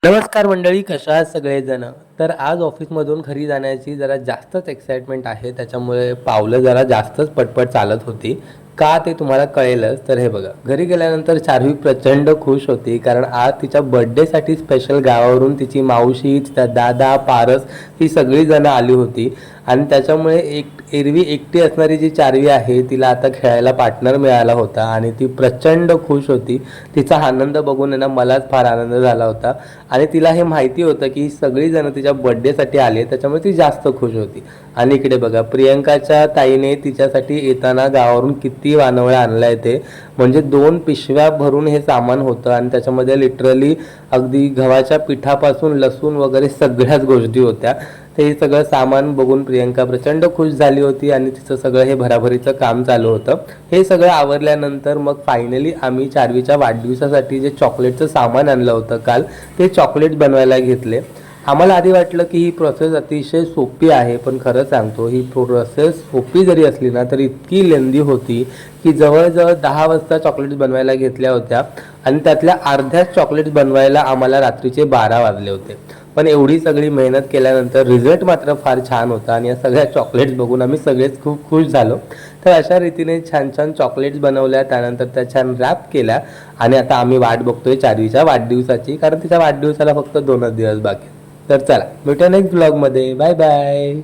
नमस्कार मंडळी, कशा आहात सगळेजण. तर आज ऑफिसमधून घरी जाण्याची जरा जास्तच एक्साइटमेंट आहे, त्याच्यामुळे पावलं जरा जास्तच पटपट चालत होती. का ते तुम्हाला कळेलच. तर हे बघा, घरी गेल्यानंतर चार्वी प्रचंड खुश होती, कारण आज तिच्या बर्थडेसाठी स्पेशल गावावरून तिची मावशी, तिचा दादा, पारस ही सगळी जण आली होती. आणि त्याच्यामुळे एरवी एकटी असणारी जी चार्वी आहे तिला आता खेळायला पार्टनर मिळाला होता आणि ती प्रचंड खुश होती. तिचा आनंद बघून ना मलाच फार आनंद झाला होता. आणि तिला हे माहिती होतं की सगळी जण तिच्या बर्थडेसाठी आले, त्याच्यामुळे ती जास्त खुश होती. आणि इकडे बघा, प्रियंकाच्या ताईने तिच्यासाठी येताना गावावरून किती वानवळ्या आणलाय ते. म्हणजे 2 पिशव्या भरून हे सामान होतं आणि त्याच्यामध्ये लिटरली अगदी गव्हाच्या पिठापासून लसूण वगैरे सगळ्याच गोष्टी होत्या. ते हे सगळं सामान बघून प्रियंका प्रचंड खुश झाली होती आणि तिचं सगळं हे भराभरीचं काम चालू होतं. हे सगळं आवरल्यानंतर मग फायनली आम्ही चार्वीच्या वाढदिवसासाठी जे चॉकलेटचं सामान आणलं होतं काल, ते चॉकलेट बनवायला घेतले. आम्हाला आधी वाटलं की ही प्रोसेस अतिशय सोपी आहे, पण खरं सांगतो ही प्रोसेस सोपी जरी असली ना तरी इतकी लेंदी होती की जवळजवळ 10 वाजता चॉकलेट्स बनवायला घेतल्या होत्या आणि त्यातल्या अर्ध्याच चॉकलेट्स बनवायला आम्हाला रात्रीचे 12 वाजले होते. पण एवढी सगळी मेहनत केल्यानंतर रिझल्ट मात्र फार छान होता आणि या सगळ्या चॉकलेट्स बघून आम्ही सगळेच खूप खुश झालो. तर अशा रीतीने छान छान चॉकलेट्स बनवल्या, त्यानंतर त्या छान रॅप केल्या आणि आता आम्ही वाट बघतोय चार्वीच्या वाढदिवसाची, कारण तिच्या वाढदिवसाला फक्त 2च दिवस बाकी. तर चला, भेटूया नेक्स्ट ब्लॉगमध्ये. Bye bye.